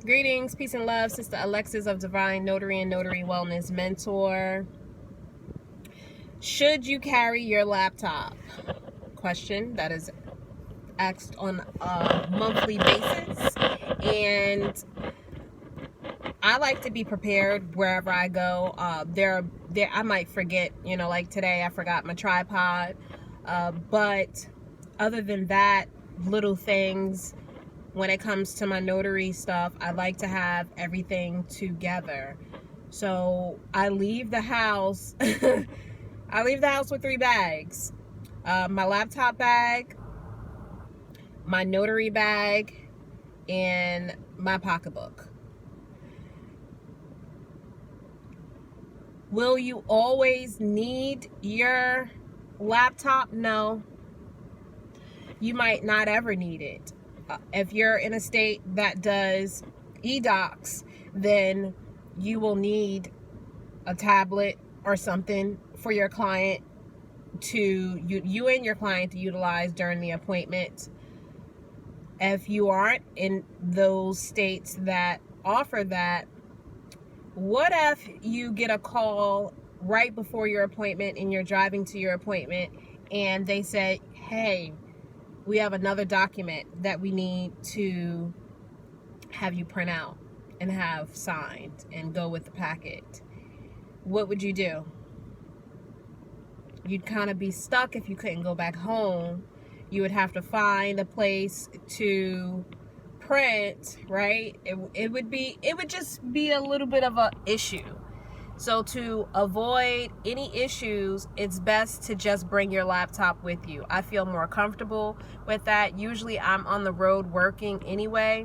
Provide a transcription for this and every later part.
Greetings, peace and love, Sister Alexis of Divine Notary and Notary Wellness Mentor. Should you carry your laptop? Question that is asked on a monthly basis, and I like to be prepared wherever I go. I might forget, like today I forgot my tripod, but other than that, little things. When it comes to my notary stuff, I like to have everything together. So I leave the house. I leave the house with 3 bags: my laptop bag, my notary bag, and my pocketbook. Will you always need your laptop? No. You might not ever need it. If you're in a state that does e-docs, then you will need a tablet or something for your client to, you and your client to utilize during the appointment. If you aren't in those states that offer that, what if you get a call right before your appointment and you're driving to your appointment and they say, hey, we have another document that we need to have you print out and have signed and go with the packet? What would you do? You'd kind of be stuck if you couldn't go back home. You would have to find a place to print, right? It would just be a little bit of an issue. So to avoid any issues, it's best to just bring your laptop with you. I feel more comfortable with that. Usually I'm on the road working anyway.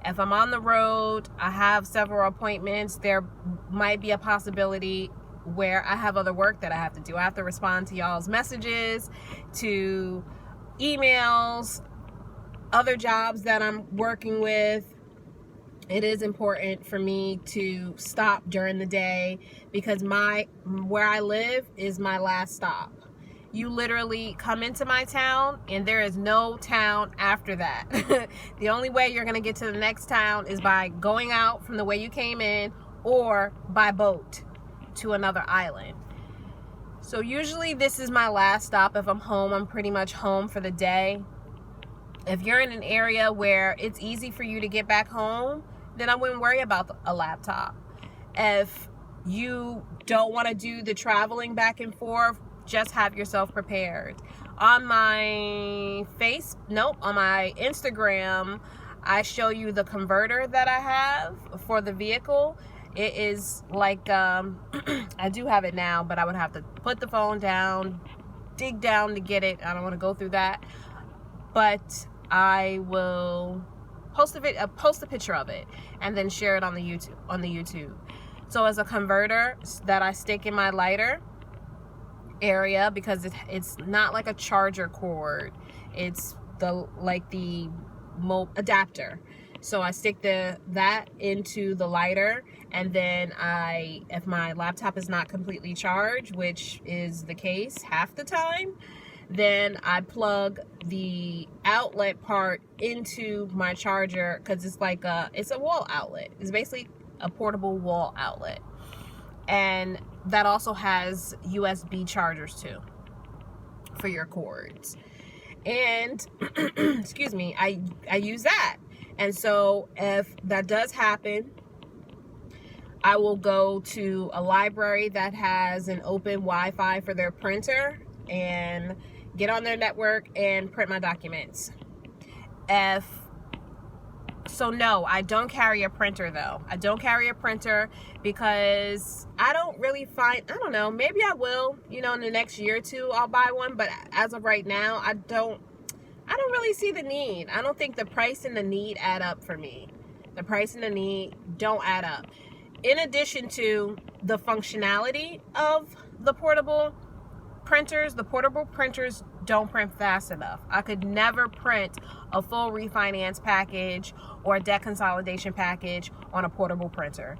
If I'm on the road, I have several appointments, there might be a possibility where I have other work that I have to do. I have to respond to y'all's messages, to emails, other jobs that I'm working with. It is important for me to stop during the day because where I live is my last stop. You literally come into my town and there is no town after that. The only way you're going to get to the next town is by going out from the way you came in or by boat to another island. So usually this is my last stop. If I'm home, I'm pretty much home for the day. If you're in an area where it's easy for you to get back home, then I wouldn't worry about a laptop. If you don't want to do the traveling back and forth, just have yourself prepared. On my on my Instagram, I show you the converter that I have for the vehicle. It is like, I do have it now, but I would have to put the phone down, dig down to get it. I don't want to go through that. But I will post a picture of it and then share it on the YouTube. So as a converter that I stick in my lighter area, because it's not like a charger cord, it's the adapter. So I stick that into the lighter, and then if my laptop is not completely charged, which is the case half the time, then I plug the outlet part into my charger, because it's a wall outlet. It's basically a portable wall outlet. And that also has USB chargers too for your cords. And excuse me, I use that. And so if that does happen, I will go to a library that has an open Wi-Fi for their printer and get on their network and print my documents. No, I don't carry a printer though. I don't carry a printer because I don't know, maybe I will, in the next year or two I'll buy one, but as of right now, I don't really see the need. I don't think the price and the need add up for me. The price and the need don't add up. In addition to the functionality of the portable printers don't print fast enough. I could never print a full refinance package or a debt consolidation package on a portable printer.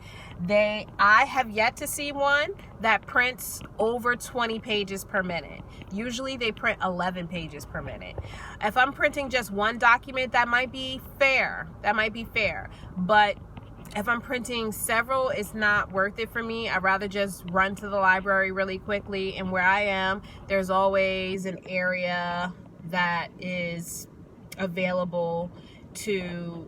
I have yet to see one that prints over 20 pages per minute. Usually they print 11 pages per minute. If I'm printing just one document, that might be fair. But If I'm printing several, it's not worth it for me. I'd rather just run to the library really quickly. And where I am, there's always an area that is available to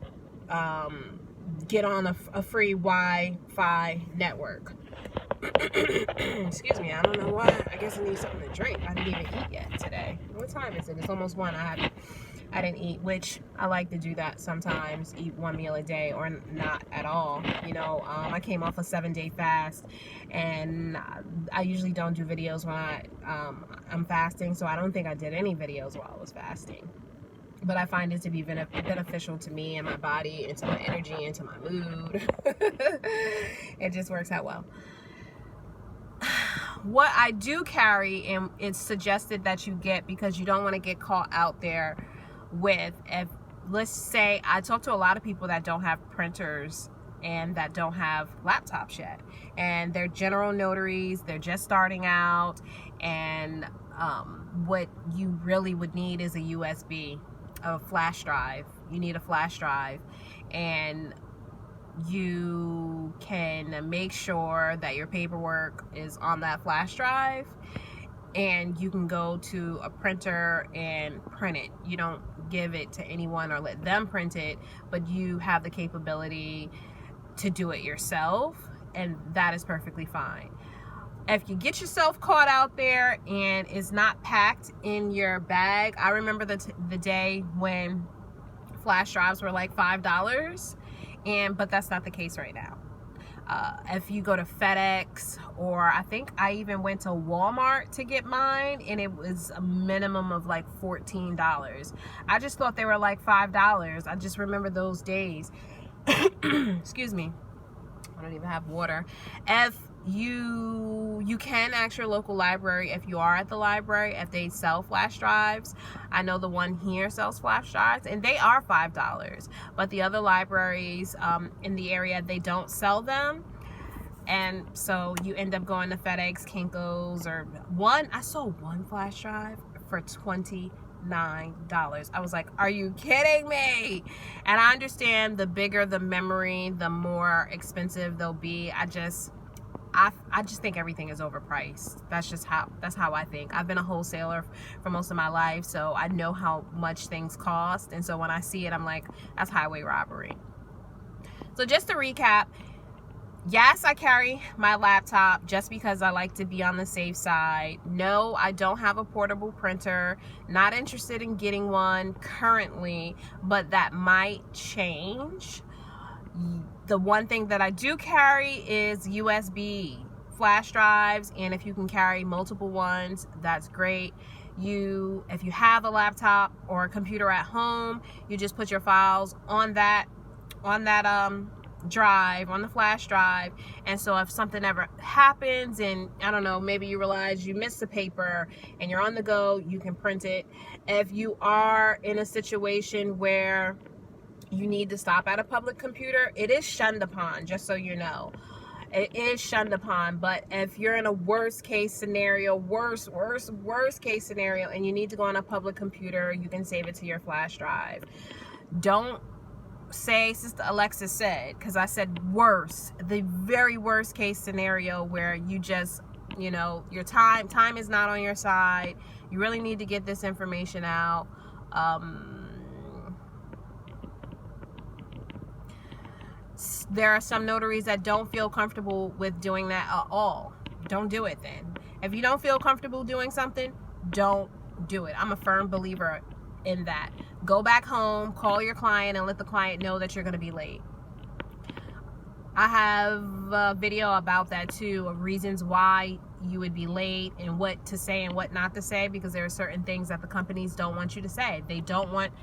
get on a free Wi-Fi network. Excuse me, I don't know why. I guess I need something to drink. I didn't even eat yet today. What time is it? It's almost 1. I didn't eat, which I like to do that sometimes, eat one meal a day or not at all. You know, I came off a 7-day fast, and I usually don't do videos when I'm fasting, so I don't think I did any videos while I was fasting. But I find it to be beneficial to me and my body, and to my energy, and to my mood. It just works out well. What I do carry, and it's suggested that you get, because you don't want to get caught out there with, if let's say, I talk to a lot of people that don't have printers and that don't have laptops yet, and they're general notaries, they're just starting out, and what you really would need is a USB, a flash drive. You need a flash drive, and you can make sure that your paperwork is on that flash drive, and you can go to a printer and print it. You don't give it to anyone or let them print it, but you have the capability to do it yourself, and that is perfectly fine. If you get yourself caught out there and it's not packed in your bag, I remember the day when flash drives were like $5, but that's not the case right now. If you go to FedEx, or I think I even went to Walmart to get mine, and it was a minimum of like $14. I just thought they were like $5. I just remember those days. Excuse me, I don't even have water. If you can ask your local library, if you are at the library, if they sell flash drives. I know the one here sells flash drives, and they are $5, but the other libraries in the area, they don't sell them, and so you end up going to FedEx, Kinko's, or I saw one flash drive for $29. I was like, are you kidding me? And I understand the bigger the memory, the more expensive they'll be. I just think everything is overpriced. That's how I think. I've been a wholesaler for most of my life, so I know how much things cost, and so when I see it, I'm like, that's highway robbery. So just to recap, yes, I carry my laptop just because I like to be on the safe side. No, I don't have a portable printer. Not interested in getting one currently, but that might change. The one thing that I do carry is USB flash drives, and if you can carry multiple ones, that's great. If you have a laptop or a computer at home, you just put your files on that drive, on the flash drive, and so if something ever happens, and I don't know, maybe you realize you missed the paper and you're on the go, you can print it. If you are in a situation where you need to stop at a public computer, it is shunned upon, just so you know. It is shunned upon, but if you're in a worst case scenario, worst case scenario, and you need to go on a public computer, you can save it to your flash drive. Don't say Sister Alexis said, because I said worst, the very worst case scenario where you just, your time is not on your side. You really need to get this information out. There are some notaries that don't feel comfortable with doing that at all. Don't do it then. If you don't feel comfortable doing something, don't do it. I'm a firm believer in that. Go back home, call your client, and let the client know that you're going to be late. I have a video about that too, of reasons why you would be late and what to say and what not to say, because there are certain things that the companies don't want you to say. They don't want,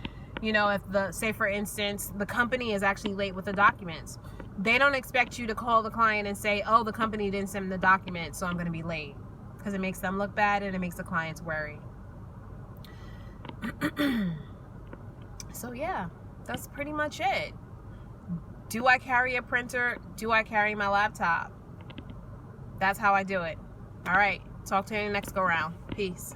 say for instance, the company is actually late with the documents. They don't expect you to call the client and say, oh, the company didn't send the documents, so I'm going to be late, because it makes them look bad and it makes the clients worry. So yeah, that's pretty much it. Do I carry a printer? Do I carry my laptop? That's how I do it. All right, talk to you next go round. Peace.